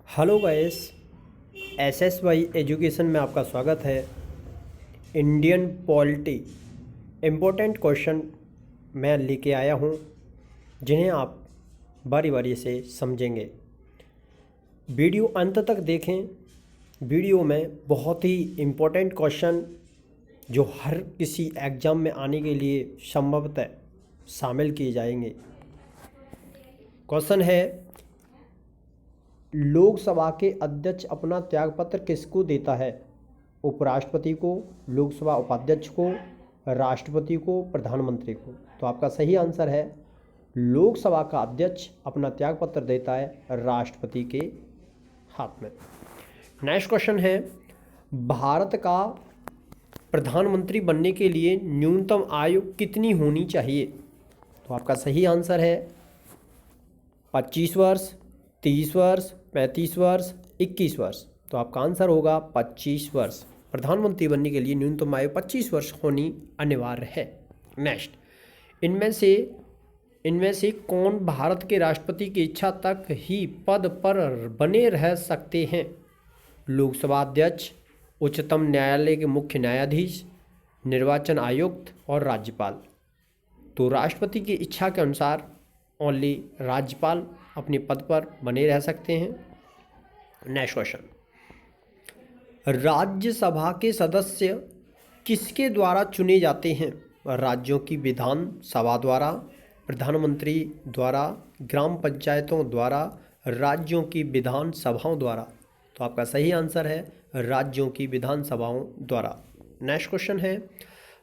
Hello guys, SSY education में आपका स्वागत है। इंडियन पॉलिटी इम्पोर्टेंट क्वेश्चन मैं लेके आया हूँ, जिन्हें आप बारी बारी से समझेंगे। वीडियो अंत तक देखें। वीडियो में बहुत ही इम्पोर्टेंट क्वेश्चन जो हर किसी एग्ज़ाम में आने के लिए संभवतः शामिल किए जाएंगे। क्वेश्चन है, लोकसभा के अध्यक्ष अपना त्यागपत्र किसको देता है? उपराष्ट्रपति को, लोकसभा उपाध्यक्ष को, राष्ट्रपति को, प्रधानमंत्री को। तो आपका सही आंसर है लोकसभा का अध्यक्ष अपना त्यागपत्र देता है राष्ट्रपति के हाथ में। नेक्स्ट क्वेश्चन है, भारत का प्रधानमंत्री बनने के लिए न्यूनतम आयु कितनी होनी चाहिए? तो आपका सही आंसर है 25 वर्ष, 30 वर्ष, 35 वर्ष, 21 वर्ष। तो आपका आंसर होगा 25 वर्ष। प्रधानमंत्री बनने के लिए न्यूनतम आयु 25 वर्ष होनी अनिवार्य है। नेक्स्ट, इनमें से कौन भारत के राष्ट्रपति की इच्छा तक ही पद पर बने रह सकते हैं? लोकसभा अध्यक्ष, उच्चतम न्यायालय के मुख्य न्यायाधीश, निर्वाचन आयुक्त और राज्यपाल। तो राष्ट्रपति की इच्छा के अनुसार ओनली राज्यपाल अपने पद पर बने रह सकते हैं। नेक्स्ट क्वेश्चन, राज्यसभा के सदस्य किसके द्वारा चुने जाते हैं? राज्यों की विधान सभा द्वारा, प्रधानमंत्री द्वारा, ग्राम पंचायतों द्वारा, राज्यों की विधान सभाओं द्वारा। तो आपका सही आंसर है राज्यों की विधान सभाओं द्वारा। नेक्स्ट क्वेश्चन है,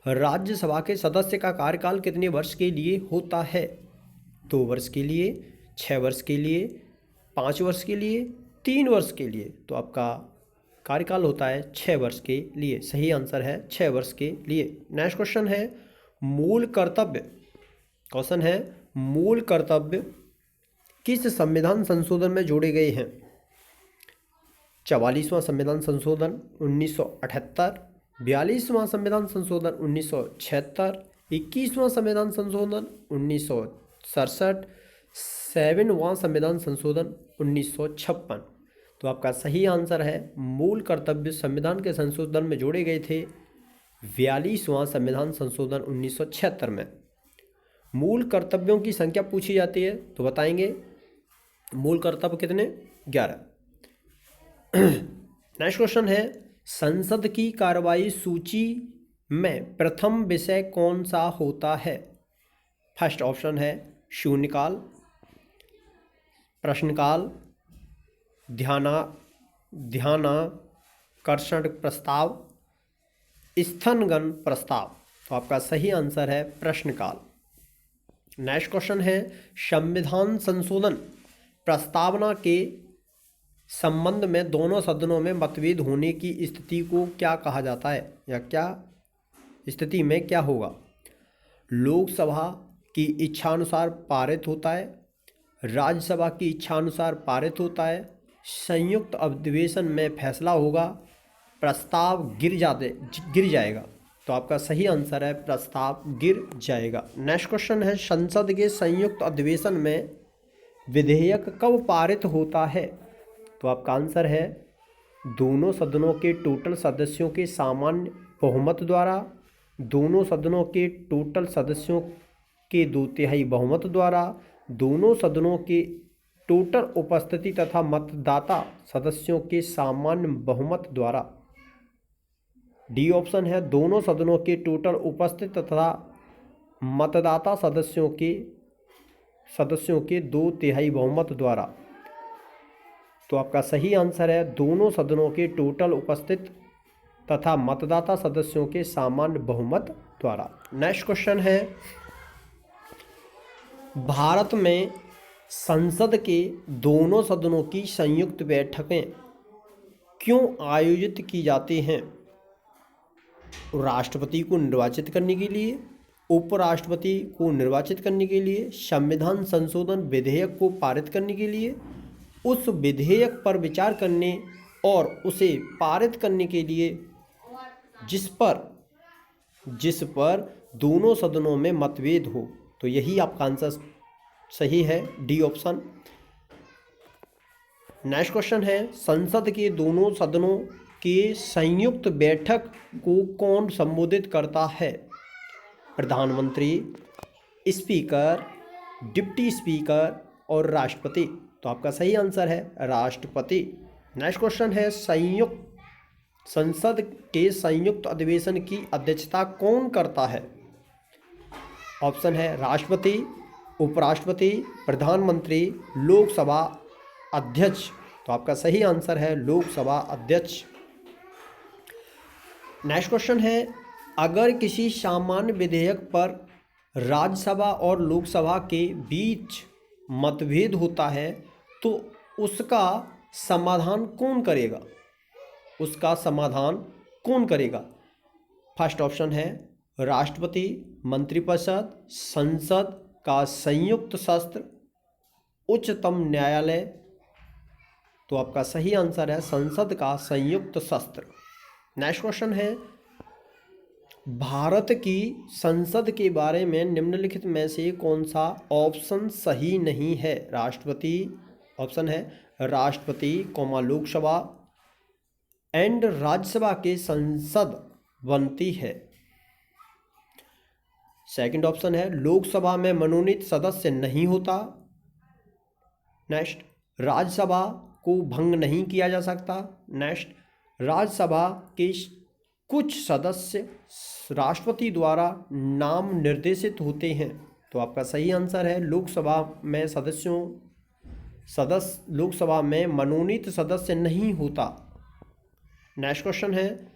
राज्यसभा के सदस्य का कार्यकाल कितने वर्ष के लिए होता है? 2 वर्ष के लिए, 6 वर्ष के लिए, 5 वर्ष के लिए, 3 वर्ष के लिए। तो आपका कार्यकाल होता है 6 वर्ष के लिए। सही आंसर है 6 वर्ष के लिए। नेक्स्ट क्वेश्चन है, मूल कर्तव्य किस संविधान संशोधन में जोड़े गए हैं? 44वां संविधान संशोधन 1978, 42वां संविधान संशोधन 1976, 21वां संविधान संशोधन 1967, 7वां संविधान संशोधन 1956। तो आपका सही आंसर है मूल कर्तव्य संविधान के संशोधन में जोड़े गए थे 42वां संविधान संशोधन 1976 में। मूल कर्तव्यों की संख्या पूछी जाती है तो बताएंगे मूल कर्तव्य कितने? 11। नेक्स्ट क्वेश्चन है, संसद की कार्यवाही सूची में प्रथम विषय कौन सा होता है? फर्स्ट ऑप्शन है शून्यकाल, प्रश्नकाल, ध्यानाकर्षण प्रस्ताव, स्थगन प्रस्ताव। तो आपका सही आंसर है प्रश्नकाल। नेक्स्ट क्वेश्चन है, संविधान संशोधन प्रस्तावना के संबंध में दोनों सदनों में मतभेद होने की स्थिति को क्या कहा जाता है, या क्या स्थिति में क्या होगा? लोकसभा की इच्छानुसार पारित होता है, राज्यसभा की इच्छानुसार पारित होता है, संयुक्त अधिवेशन में फैसला होगा, प्रस्ताव गिर जाएगा। तो आपका सही आंसर है प्रस्ताव गिर जाएगा। नेक्स्ट क्वेश्चन है, संसद के संयुक्त अधिवेशन में विधेयक कब पारित होता है? तो आपका आंसर है दोनों सदनों के टोटल सदस्यों के सामान्य बहुमत द्वारा, दोनों सदनों के टोटल सदस्यों के 2/3 बहुमत द्वारा, दोनों सदनों के टोटल उपस्थिति तथा मतदाता सदस्यों के सामान्य बहुमत द्वारा। डी ऑप्शन है दोनों सदनों के टोटल उपस्थित तथा मतदाता सदस्यों के 2/3 बहुमत द्वारा। तो आपका सही आंसर है दोनों सदनों के टोटल उपस्थित तथा मतदाता सदस्यों के सामान्य बहुमत द्वारा। नेक्स्ट क्वेश्चन है, भारत में संसद के दोनों सदनों की संयुक्त बैठकें क्यों आयोजित की जाती हैं? राष्ट्रपति को निर्वाचित करने के लिए, उपराष्ट्रपति को निर्वाचित करने के लिए, संविधान संशोधन विधेयक को पारित करने के लिए, उस विधेयक पर विचार करने और उसे पारित करने के लिए जिस पर दोनों सदनों में मतभेद हो। तो यही आपका आंसर सही है, डी ऑप्शन। नेक्स्ट क्वेश्चन है संसद के दोनों सदनों के संयुक्त बैठक को कौन संबोधित करता है? प्रधानमंत्री, स्पीकर, डिप्टी स्पीकर और राष्ट्रपति। तो आपका सही आंसर है राष्ट्रपति। नेक्स्ट क्वेश्चन है संसद के संयुक्त अधिवेशन की अध्यक्षता कौन करता है? ऑप्शन है राष्ट्रपति, उपराष्ट्रपति, प्रधानमंत्री, लोकसभा अध्यक्ष। तो आपका सही आंसर है लोकसभा अध्यक्ष। नेक्स्ट क्वेश्चन है अगर किसी सामान्य विधेयक पर राज्यसभा और लोकसभा के बीच मतभेद होता है तो उसका समाधान कौन करेगा? उसका समाधान कौन करेगा? फर्स्ट ऑप्शन है राष्ट्रपति, मंत्रिपरिषद, संसद का संयुक्त सत्र, उच्चतम न्यायालय। तो आपका सही आंसर है संसद का संयुक्त सत्र। नेक्स्ट क्वेश्चन है भारत की संसद के बारे में निम्नलिखित में से कौन सा ऑप्शन सही नहीं है? राष्ट्रपति, ऑप्शन है राष्ट्रपति, लोकसभा एंड राज्यसभा के संसद बनती है। सेकंड ऑप्शन है लोकसभा में मनोनीत सदस्य नहीं होता। नेक्स्ट, राज्यसभा को भंग नहीं किया जा सकता। नेक्स्ट, राज्यसभा के कुछ सदस्य राष्ट्रपति द्वारा नाम निर्देशित होते हैं। तो आपका सही आंसर है लोकसभा में मनोनीत सदस्य नहीं होता। नेक्स्ट क्वेश्चन है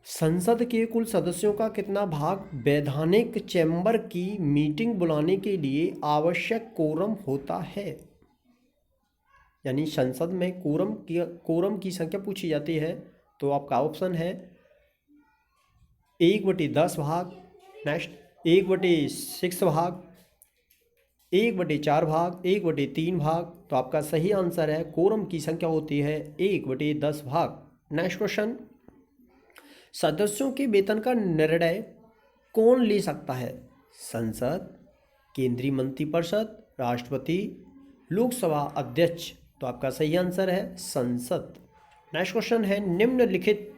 संसद के कुल सदस्यों का कितना भाग वैधानिक चैम्बर की मीटिंग बुलाने के लिए आवश्यक कोरम होता है? यानी संसद में कोरम की संख्या पूछी जाती है। तो आपका ऑप्शन है 1/10 भाग। नेक्स्ट, 1/6 भाग, 1/4 भाग, 1/3 भाग। तो आपका सही आंसर है कोरम की संख्या होती है 1/10 भाग। नेक्स्ट क्वेश्चन सदस्यों के वेतन का निर्णय कौन ले सकता है? संसद, केंद्रीय मंत्रिपरिषद, राष्ट्रपति, लोकसभा अध्यक्ष। तो आपका सही आंसर है संसद। नेक्स्ट क्वेश्चन है निम्नलिखित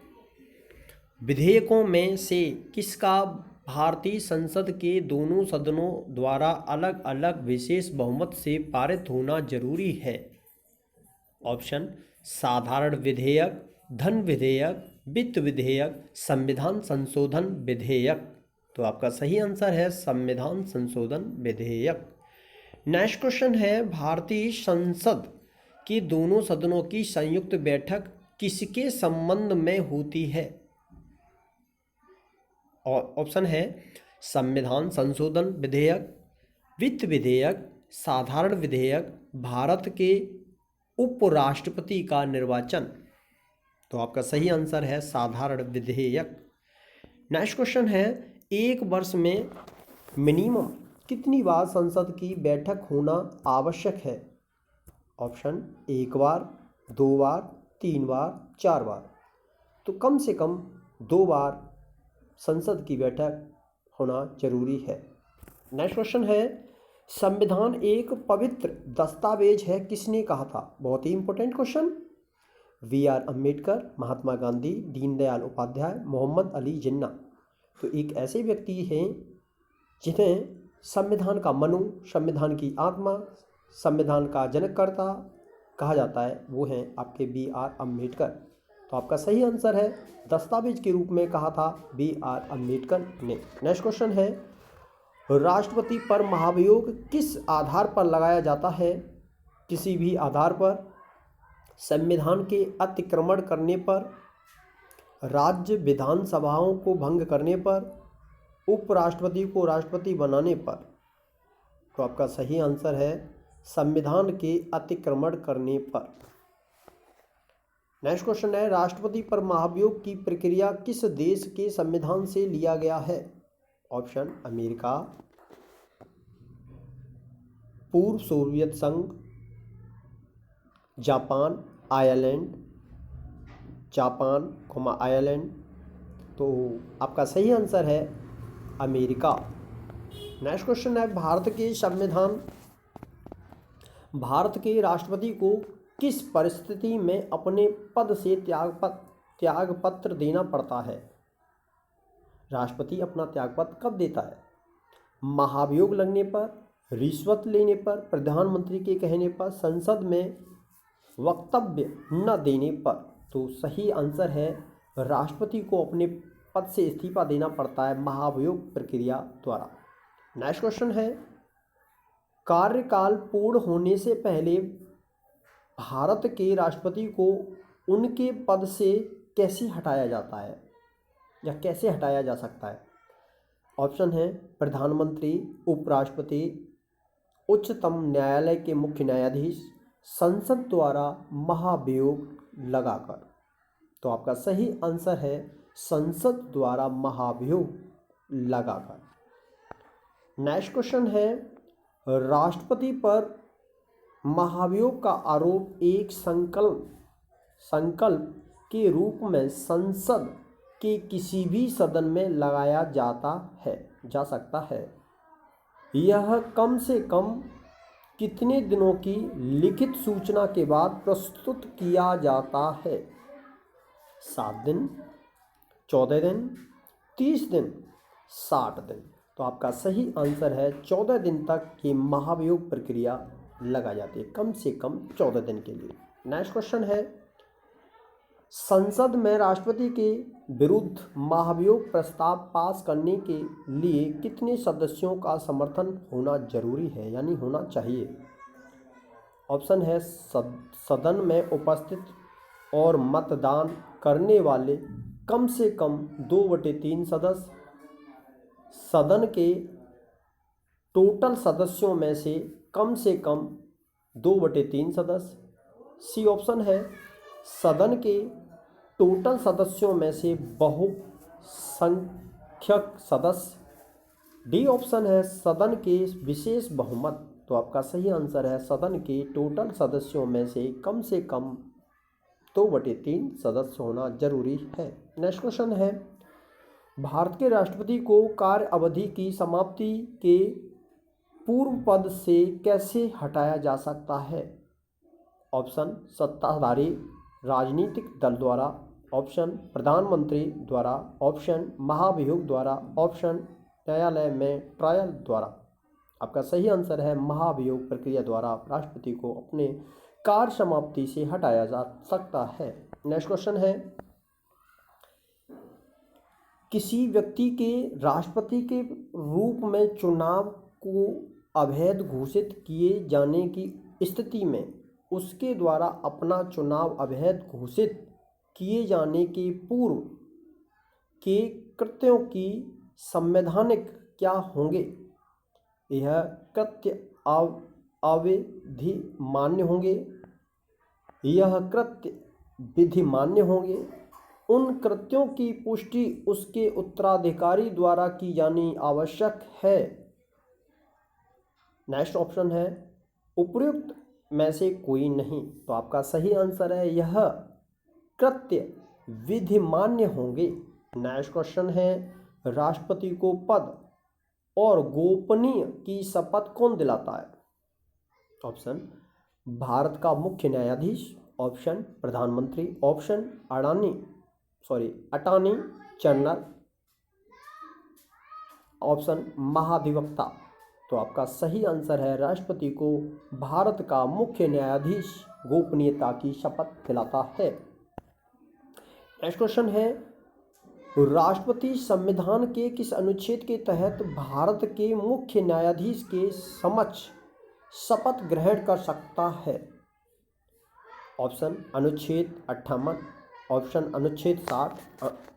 विधेयकों में से किसका भारतीय संसद के दोनों सदनों द्वारा अलग अलग विशेष बहुमत से पारित होना जरूरी है? ऑप्शन साधारण विधेयक, धन विधेयक, वित्त विधेयक, संविधान संशोधन विधेयक। तो आपका सही आंसर है संविधान संशोधन विधेयक। नेक्स्ट क्वेश्चन है भारतीय संसद के दोनों सदनों की संयुक्त बैठक किसके संबंध में होती है? और ऑप्शन है संविधान संशोधन विधेयक, वित्त विधेयक, साधारण विधेयक, भारत के उपराष्ट्रपति का निर्वाचन। तो आपका सही आंसर है साधारण विधेयक। नेक्स्ट क्वेश्चन है एक वर्ष में मिनिमम कितनी बार संसद की बैठक होना आवश्यक है? ऑप्शन 1 बार, 2 बार, 3 बार, 4 बार। तो कम से कम 2 बार संसद की बैठक होना जरूरी है। नेक्स्ट क्वेश्चन है संविधान एक पवित्र दस्तावेज है किसने कहा था? बहुत ही important question. B.R. Ambedkar, Mahatma Gandhi, Deendayal Upadhyay, Mohammad Ali Jinnah. तो एक ऐसे व्यक्ति हैं जिन्हें संविधान का मनु, संविधान की आत्मा, संविधान का जनककर्ता कहा जाता है, वो हैं आपके B.R. अम्बेडकर। तो आपका सही आंसर है दस्तावेज के रूप में कहा था B.R. अम्बेडकर ने। नेक्स्ट क्वेश्चन है राष्ट्रपति पर महाभियोग किस आधार पर लगाया जाता है? किसी भी आधार पर, संविधान के अतिक्रमण करने पर, राज्य विधानसभाओं को भंग करने पर, उपराष्ट्रपति को राष्ट्रपति बनाने पर। तो आपका सही आंसर है संविधान के अतिक्रमण करने पर। नेक्स्ट क्वेश्चन है राष्ट्रपति पर महाभियोग की प्रक्रिया किस देश के संविधान से लिया गया है? ऑप्शन अमेरिका, पूर्व सोवियत संघ, जापान, आयरलैंड, जापान, आयरलैंड। तो आपका सही आंसर है अमेरिका। नेक्स्ट क्वेश्चन है भारत के संविधान भारत के राष्ट्रपति को किस परिस्थिति में अपने पद से त्यागपत्र देना पड़ता है? राष्ट्रपति अपना त्यागपत्र कब देता है? महाभियोग लगने पर, रिश्वत लेने पर, प्रधानमंत्री के कहने पर, संसद में वक्तव्य न देने पर। तो सही आंसर है राष्ट्रपति को अपने पद से इस्तीफा देना पड़ता है महाभियोग प्रक्रिया द्वारा। नेक्स्ट क्वेश्चन है, कार्यकाल पूर्ण होने से पहले भारत के राष्ट्रपति को उनके पद से कैसे हटाया जाता है या कैसे हटाया जा सकता है? ऑप्शन है प्रधानमंत्री, उपराष्ट्रपति, उच्चतम न्यायालय के मुख्य न्यायाधीश, संसद द्वारा महाभियोग लगाकर। तो आपका सही आंसर है संसद द्वारा महाभियोग लगाकर। नेक्स्ट क्वेश्चन है, राष्ट्रपति पर महाभियोग का आरोप एक संकल्प के रूप में संसद के किसी भी सदन में लगाया जा सकता है। यह कम से कम कितने दिनों की लिखित सूचना के बाद प्रस्तुत किया जाता है? 7 दिन, 14 दिन, 30 दिन, 60 दिन। तो आपका सही आंसर है 14 दिन तक की महाभियोग प्रक्रिया लगाई जाती है, कम से कम 14 दिन के लिए। नेक्स्ट क्वेश्चन है, संसद में राष्ट्रपति के विरुद्ध महाभियोग प्रस्ताव पास करने के लिए कितने सदस्यों का समर्थन होना जरूरी है यानी होना चाहिए? ऑप्शन है सदन में उपस्थित और मतदान करने वाले कम से कम 2/3 सदस्य, सदन के टोटल सदस्यों में से कम 2/3 सदस्य। सी ऑप्शन है सदन के टोटल सदस्यों में से बहुसंख्यक सदस्य। डी ऑप्शन है सदन के विशेष बहुमत। तो आपका सही आंसर है सदन के टोटल सदस्यों में से कम 2/3 सदस्य होना जरूरी है। नेक्स्ट क्वेश्चन है, भारत के राष्ट्रपति को कार्य अवधि की समाप्ति के पूर्व पद से कैसे हटाया जा सकता है? ऑप्शन सत्ताधारी राजनीतिक दल द्वारा, ऑप्शन प्रधानमंत्री द्वारा, ऑप्शन महाभियोग द्वारा, ऑप्शन न्यायालय में ट्रायल द्वारा। आपका सही आंसर है महाभियोग प्रक्रिया द्वारा राष्ट्रपति को अपने कार्य समाप्ति से हटाया जा सकता है। नेक्स्ट क्वेश्चन है, किसी व्यक्ति के राष्ट्रपति के रूप में चुनाव को अवैध घोषित किए जाने की स्थिति में उसके द्वारा अपना चुनाव अवैध घोषित किए जाने के पूर्व के कृत्यों की संवैधानिक क्या होंगे? यह कृत्य अविधि मान्य होंगे, यह कृत्य विधि मान्य होंगे, उन कृत्यों की पुष्टि उसके उत्तराधिकारी द्वारा की जानी आवश्यक है। नेक्स्ट ऑप्शन है उपयुक्त में से कोई नहीं। तो आपका सही आंसर है यह कृत्य विधि मान्य होंगे। नेक्स्ट क्वेश्चन है, राष्ट्रपति को पद और गोपनीय की शपथ कौन दिलाता है? ऑप्शन भारत का मुख्य न्यायाधीश, ऑप्शन प्रधानमंत्री, ऑप्शन अटॉर्नी जनरल, ऑप्शन महाधिवक्ता। तो आपका सही आंसर है राष्ट्रपति को भारत का मुख्य न्यायाधीश गोपनीयता की शपथ दिलाता है। नेक्स्ट क्वेश्चन है, राष्ट्रपति संविधान के किस अनुच्छेद के तहत भारत के मुख्य न्यायाधीश के समक्ष शपथ ग्रहण कर सकता है? ऑप्शन अनुच्छेद 58, ऑप्शन अनुच्छेद 60,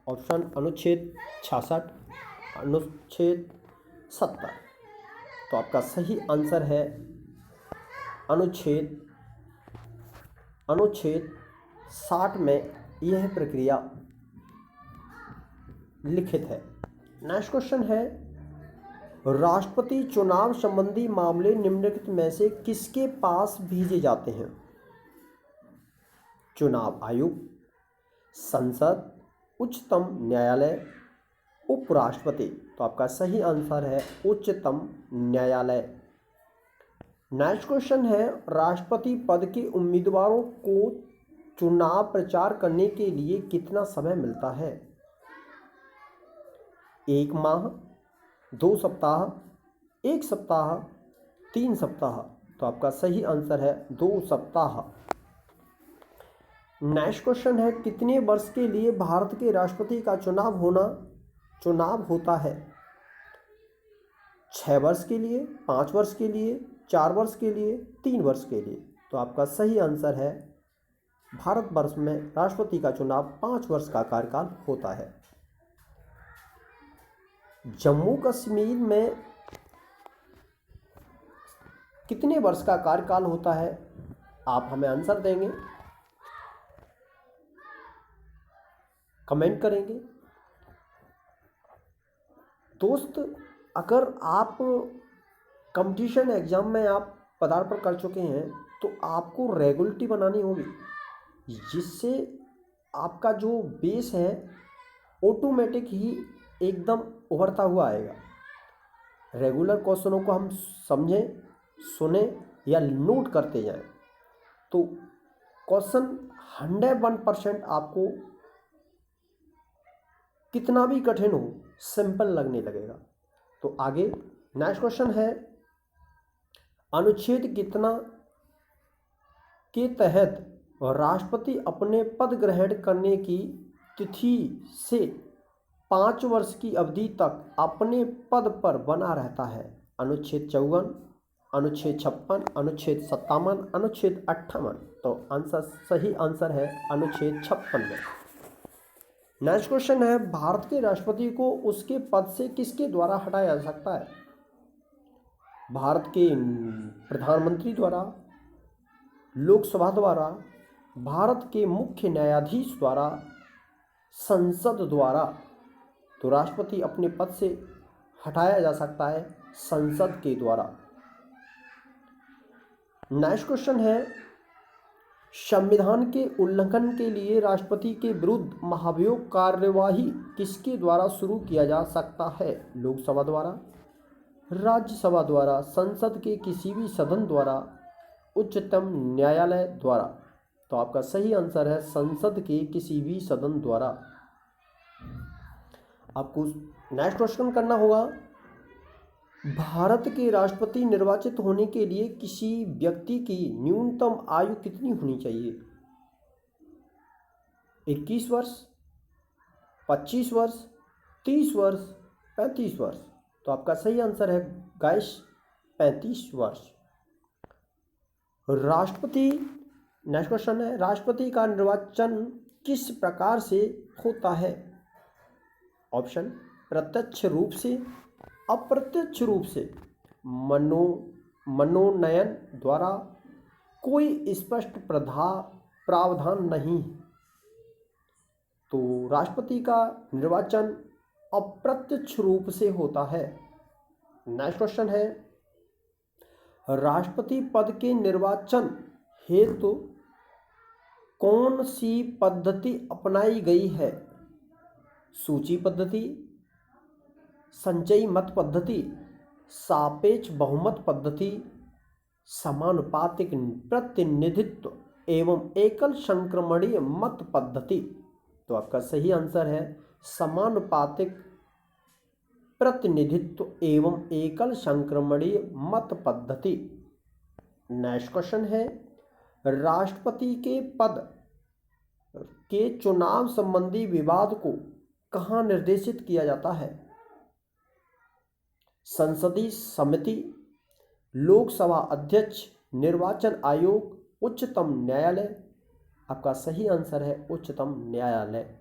ऑप्शन अनुच्छेद 66, अनुच्छेद 70। तो आपका सही आंसर है अनुच्छेद 60 में यह प्रक्रिया लिखित है। नेक्स्ट क्वेश्चन है, राष्ट्रपति चुनाव संबंधी मामले निम्नलिखित में से किसके पास भेजे जाते हैं? चुनाव आयोग, संसद, उच्चतम न्यायालय, उपराष्ट्रपति। तो आपका सही आंसर है उच्चतम न्यायालय। नेक्स्ट क्वेश्चन है, राष्ट्रपति पद के उम्मीदवारों को चुनाव प्रचार करने के लिए कितना समय मिलता है? 1 माह, 2 सप्ताह, 1 सप्ताह, 3 सप्ताह। तो आपका सही आंसर है 2 सप्ताह। नेक्स्ट क्वेश्चन है, कितने वर्ष के लिए भारत के राष्ट्रपति का चुनाव होता है? 6 वर्ष के लिए, 5 वर्ष के लिए, 4 वर्ष के लिए, 3 वर्ष के लिए। तो आपका सही आंसर है, भारतवर्ष में राष्ट्रपति का चुनाव 5 वर्ष का कार्यकाल होता है। जम्मू कश्मीर में कितने वर्ष का कार्यकाल होता है? आप हमें आंसर देंगे, कमेंट करेंगे। दोस्त, अगर आप कंपटीशन एग्जाम में आप पदार्पण कर चुके हैं तो आपको रेगुलरिटी बनानी होगी, जिससे आपका जो बेस है ऑटोमेटिक ही एकदम उभरता हुआ आएगा। रेगुलर क्वेश्चनों को हम समझें, सुने या नोट करते जाएं तो क्वेश्चन 101% आपको कितना भी कठिन हो सिंपल लगने लगेगा। तो आगे नेक्स्ट क्वेश्चन है, अनुच्छेद कितना के तहत राष्ट्रपति अपने पद ग्रहण करने की तिथि से 5 वर्ष की अवधि तक अपने पद पर बना रहता है? अनुच्छेद 54, अनुच्छेद 56, अनुच्छेद 57, अनुच्छेद 58। तो सही आंसर है अनुच्छेद 56 में। नेक्स्ट क्वेश्चन है, भारत के राष्ट्रपति को उसके पद से किसके द्वारा हटाया जा सकता है? भारत के प्रधानमंत्री द्वारा, लोकसभा द्वारा, भारत के मुख्य न्यायाधीश द्वारा, संसद द्वारा। तो राष्ट्रपति अपने पद से हटाया जा सकता है संसद के द्वारा। नेक्स्ट क्वेश्चन है, संविधान के उल्लंघन के लिए राष्ट्रपति के विरुद्ध महाभियोग कार्यवाही किसके द्वारा शुरू किया जा सकता है? लोकसभा द्वारा, राज्यसभा द्वारा, संसद के किसी भी सदन द्वारा, उच्चतम न्यायालय द्वारा। तो आपका सही आंसर है संसद के किसी भी सदन द्वारा। आपको नेक्स्ट क्वेश्चन करना होगा, भारत के राष्ट्रपति निर्वाचित होने के लिए किसी व्यक्ति की न्यूनतम आयु कितनी होनी चाहिए? 21 वर्ष, 25 वर्ष, 30 वर्ष, 35 वर्ष। तो आपका सही आंसर है गाइस 35 वर्ष। नेक्स्ट क्वेश्चन है, राष्ट्रपति का निर्वाचन किस प्रकार से होता है? ऑप्शन, प्रत्यक्ष रूप से, अप्रत्यक्ष रूप से, मनोनयन द्वारा, कोई स्पष्ट प्रावधान नहीं। तो राष्ट्रपति का निर्वाचन अप्रत्यक्ष रूप से होता है। नेक्स्ट क्वेश्चन है, राष्ट्रपति पद के निर्वाचन हेतु कौन सी पद्धति अपनाई गई है? सूची पद्धति, संचयी मत पद्धति, सापेक्ष बहुमत पद्धति, समानुपातिक प्रतिनिधित्व एवं एकल संक्रमणीय मत पद्धति। तो आपका सही आंसर है समानुपातिक प्रतिनिधित्व एवं एकल संक्रमणीय मत पद्धति। नेक्स्ट क्वेश्चन है, राष्ट्रपति के पद के चुनाव संबंधी विवाद को कहाँ निर्देशित किया जाता है? संसदीय समिति, लोकसभा अध्यक्ष, निर्वाचन आयोग, उच्चतम न्यायालय। आपका सही आंसर है उच्चतम न्यायालय।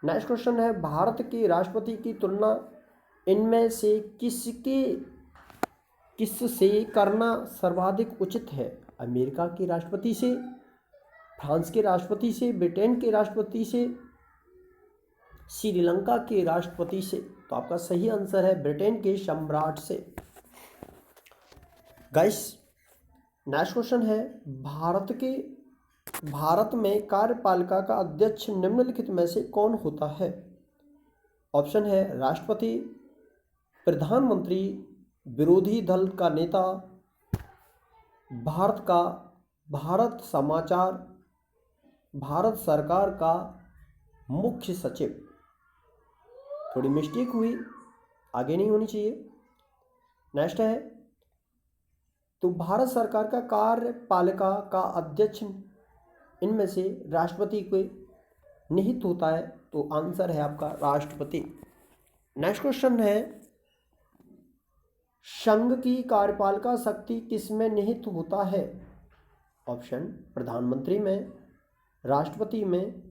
नेक्स्ट क्वेश्चन है, भारत के राष्ट्रपति की तुलना इनमें से किससे करना सर्वाधिक उचित है? अमेरिका के राष्ट्रपति से, फ्रांस के राष्ट्रपति से, ब्रिटेन के राष्ट्रपति से, श्रीलंका के राष्ट्रपति से। तो आपका सही आंसर है ब्रिटेन के सम्राट से। गाइस, नेक्स्ट क्वेश्चन है, भारत में कार्यपालिका का अध्यक्ष निम्नलिखित में से कौन होता है? ऑप्शन है, राष्ट्रपति, प्रधानमंत्री, विरोधी दल का नेता, भारत समाचार भारत सरकार का मुख्य सचिव। थोड़ी मिस्टेक हुई, आगे नहीं होनी चाहिए। नेक्स्ट है, तो भारत सरकार का कार्यपालिका का अध्यक्ष इनमें से राष्ट्रपति को निहित होता है, तो आंसर है आपका राष्ट्रपति। नेक्स्ट क्वेश्चन है, संघ की कार्यपालिका शक्ति किसमें निहित होता है? ऑप्शन, प्रधानमंत्री में, राष्ट्रपति में,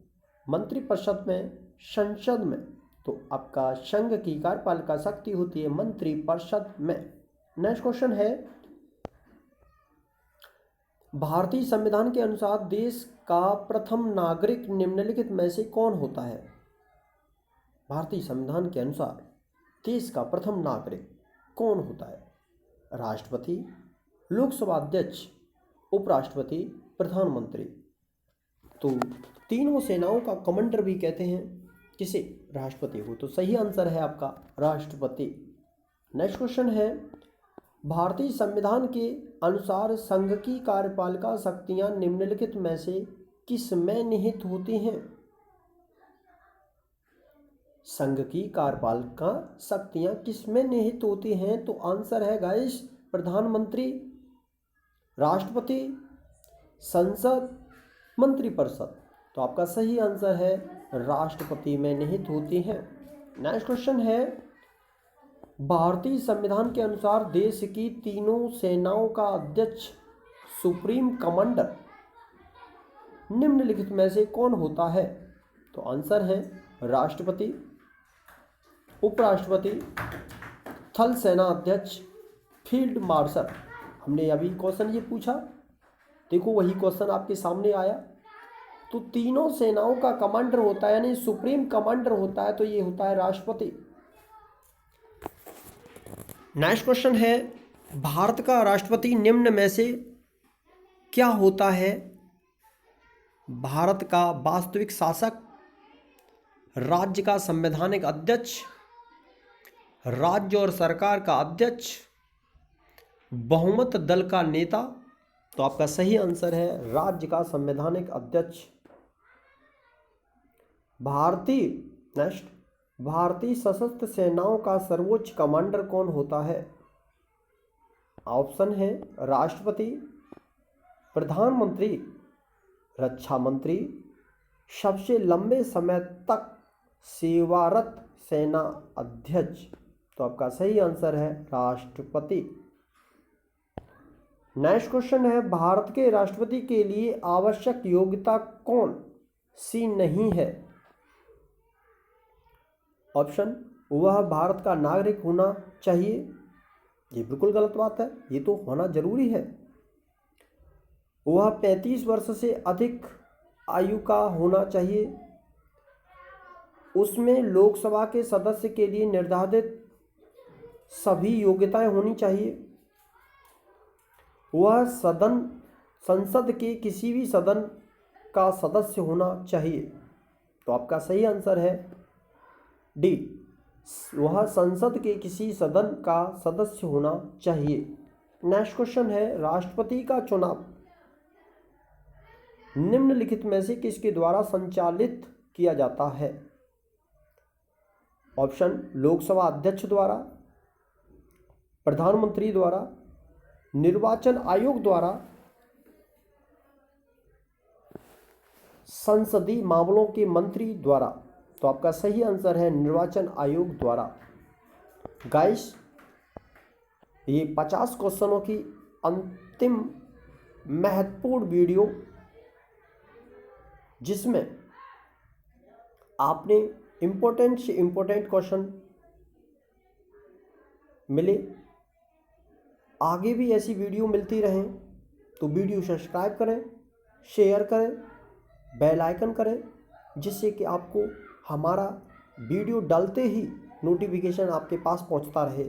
मंत्रिपरिषद में, संसद में। तो आपका संघ की कार्यपालिका शक्ति होती है मंत्रिपरिषद में। नेक्स्ट क्वेश्चन है, भारतीय संविधान के अनुसार देश का प्रथम नागरिक निम्नलिखित में से कौन होता है? भारतीय संविधान के अनुसार देश का प्रथम नागरिक कौन होता है? राष्ट्रपति, लोकसभा अध्यक्ष, उपराष्ट्रपति, प्रधानमंत्री। तो तीनों सेनाओं का कमांडर भी कहते हैं किसे? राष्ट्रपति को। तो सही आंसर है आपका राष्ट्रपति। नेक्स्ट क्वेश्चन है, भारतीय संविधान के अनुसार संघ की कार्यपालिका शक्तियां निम्नलिखित में से किस में निहित होती हैं? संघ की कार्यपालिका शक्तियां किस में निहित होती हैं? तो आंसर है गाइस, प्रधानमंत्री, राष्ट्रपति, संसद, मंत्रिपरिषद। तो आपका सही आंसर है राष्ट्रपति में निहित होती हैं। नेक्स्ट क्वेश्चन है, भारतीय संविधान के अनुसार देश की तीनों सेनाओं का अध्यक्ष सुप्रीम कमांडर निम्नलिखित में से कौन होता है? तो आंसर है राष्ट्रपति, उपराष्ट्रपति, थल सेना अध्यक्ष, फील्ड मार्शल। हमने अभी क्वेश्चन ये पूछा, देखो वही क्वेश्चन आपके सामने आया। तो तीनों सेनाओं का कमांडर होता है, यानी सुप्रीम कमांडर होता है, तो ये होता है राष्ट्रपति। नेक्स्ट क्वेश्चन है, भारत का राष्ट्रपति निम्न में से क्या होता है? भारत का वास्तविक शासक, राज्य का संवैधानिक अध्यक्ष, राज्य और सरकार का अध्यक्ष, बहुमत दल का नेता। तो आपका सही आंसर है राज्य का संवैधानिक अध्यक्ष। भारतीय सशस्त्र सेनाओं का सर्वोच्च कमांडर कौन होता है? ऑप्शन है राष्ट्रपति, प्रधानमंत्री, रक्षा मंत्री, सबसे लंबे समय तक सेवारत सेना अध्यक्ष। तो आपका सही आंसर है राष्ट्रपति। नेक्स्ट क्वेश्चन है, भारत के राष्ट्रपति के लिए आवश्यक योग्यता कौन सी नहीं है? ऑप्शन, वह भारत का नागरिक होना चाहिए। ये बिल्कुल गलत बात है, ये तो होना जरूरी है। वह 35 वर्ष से अधिक आयु का होना चाहिए। उसमें लोकसभा के सदस्य के लिए निर्धारित सभी योग्यताएं होनी चाहिए। वह संसद के किसी भी सदन का सदस्य होना चाहिए। तो आपका सही आंसर है डी, वह संसद के किसी सदन का सदस्य होना चाहिए। नेक्स्ट क्वेश्चन है, राष्ट्रपति का चुनाव निम्नलिखित में से किसके द्वारा संचालित किया जाता है? ऑप्शन, लोकसभा अध्यक्ष द्वारा, प्रधानमंत्री द्वारा, निर्वाचन आयोग द्वारा, संसदीय मामलों के मंत्री द्वारा। तो आपका सही आंसर है निर्वाचन आयोग द्वारा। गाइस, ये 50 क्वेश्चनों की अंतिम महत्वपूर्ण वीडियो, जिसमें आपने इम्पोर्टेंट से इम्पोर्टेंट क्वेश्चन मिले। आगे भी ऐसी वीडियो मिलती रहें तो वीडियो सब्सक्राइब करें, शेयर करें, बेल आइकन करें, जिससे कि आपको हमारा वीडियो डालते ही नोटिफिकेशन आपके पास पहुंचता रहे।